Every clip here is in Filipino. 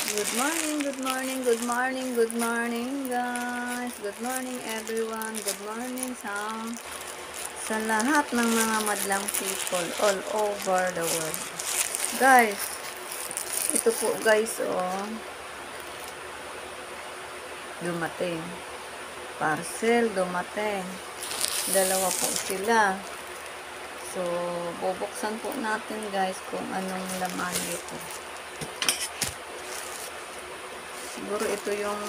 Good morning, good morning, good morning, good morning guys. Good morning everyone. Good morning sa lahat ng mga madlang people all over the world. Guys, ito po guys dumating. Parcel dumating. Dalawa po sila. So, bubuksan po natin guys kung anong laman dito. Siguro ito yung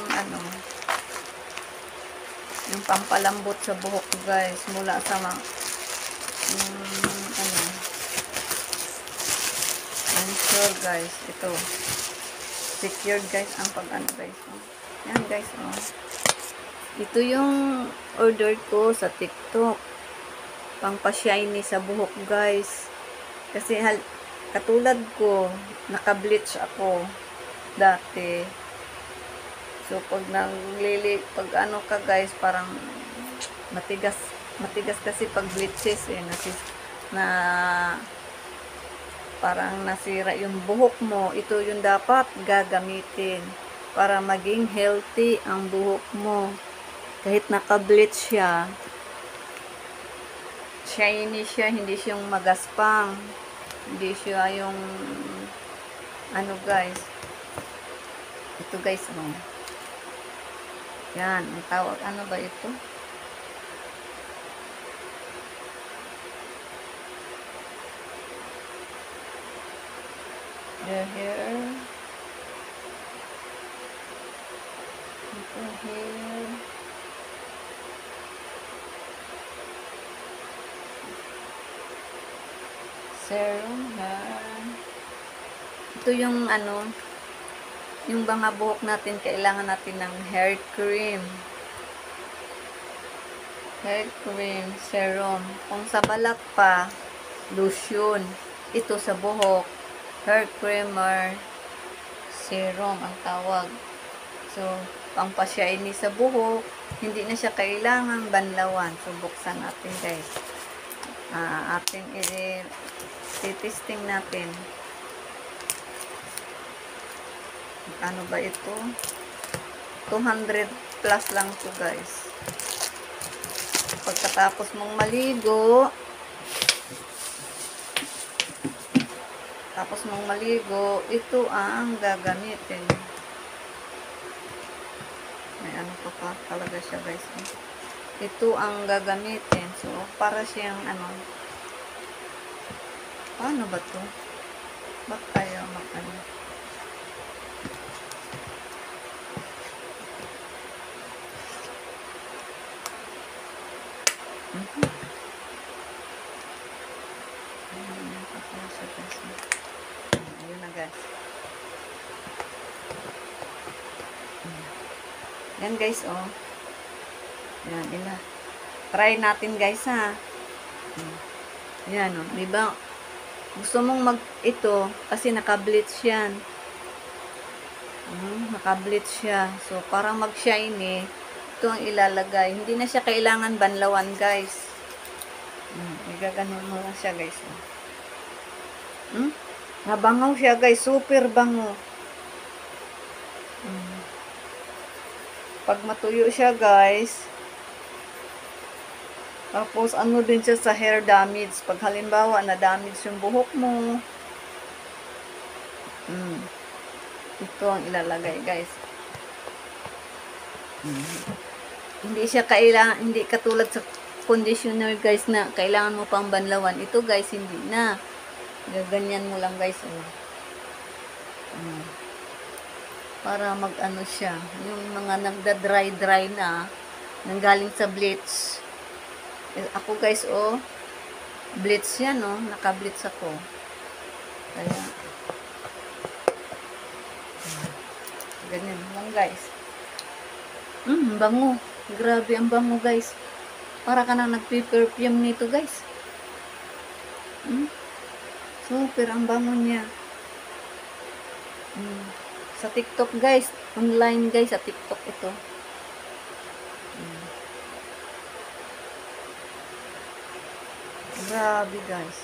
yung pampalambot sa buhok guys mula sa I'm sure guys ito secured guys ang guys. Yan guys ito yung order ko sa TikTok, pangpa-shiny sa buhok guys, kasi katulad ko naka-bleach ako dati. So, pag ka guys, parang matigas kasi pag bleaches parang nasira yung buhok mo. Ito yung dapat gagamitin para maging healthy ang buhok mo. Kahit naka-bleach siya, shiny siya, hindi siya yung magaspang. Hindi siya yung guys. Ito guys, yan, ang tawag, ano ba ito? The hair. Ito hair. Serum hair. Ito yung yung mga buhok natin, kailangan natin ng hair cream. Hair cream, serum. Kung sa balat pa, lotion. Ito sa buhok, hair creamer, serum ang tawag. So, pangpa-shiny sa buhok, hindi na siya kailangang banlawan. So, buksan natin guys. Ating i-testing natin. Ano ba ito? 200 plus lang to guys. Pagkatapos mong maligo, ito ang gagamitin. May ano pa talaga siya guys. Ito ang gagamitin. So, para siyang paano ba to? Ba't tayo ayun na guys. Yan guys yan, try natin guys ha. Yan diba gusto mong ito kasi naka-bleach yan. Naka-bleach siya, so parang mag-shiny, ito ang ilalagay. Hindi na siya kailangan banlawan guys. Igaganon mo lang siya guys. Nabangaw siya guys, super bango. Pag matuyo siya guys, tapos din siya sa hair damage. Pag halimbawa na damage yung buhok mo, ito ang ilalagay guys. Hindi siya kailangan, hindi katulad sa conditioner guys na kailangan mo pang banlawan. Ito guys, hindi na. Gaganyan mo lang guys. Para siya. Yung mga nagda-dry na, nanggaling sa bleach. Ako guys, bleach yan, naka-bleach ako. Kaya, ganyan lang guys. Bango. Grabe ang bango guys. Para ka na nagpe-perfume nito guys. Super ang bango niya. Sa TikTok guys. Online guys sa TikTok ito. Grabe guys.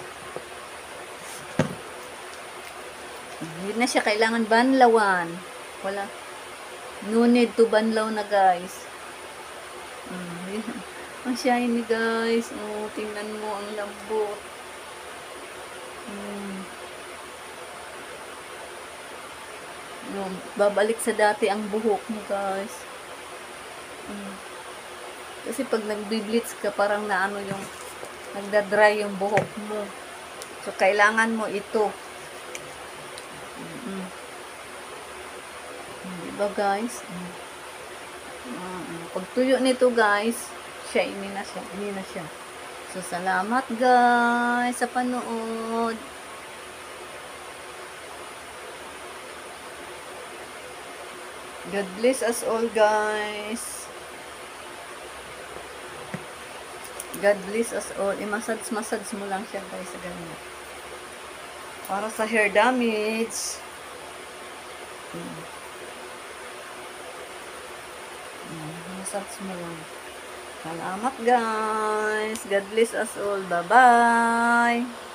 Hindi na siya kailangan banlawan. Wala. No need to banlaw na, guys. Yan. Ang shiny, guys. Oh, tingnan mo, ang lambot. Babalik sa dati ang buhok mo, guys. Kasi pag nagbi-bleach ka, parang naano yung nagda-dry yung buhok mo. So, kailangan mo ito. Diba, guys? Pag tuyo nito, guys, shiny na siya. Hindi na siya. So, salamat, guys, sa panood. God bless us all, guys. God bless us all. I-massage mo lang siya, guys, sa ganyan. Para sa hair damage. Massage mo lang. Salamat, guys. God bless us all. Bye-bye.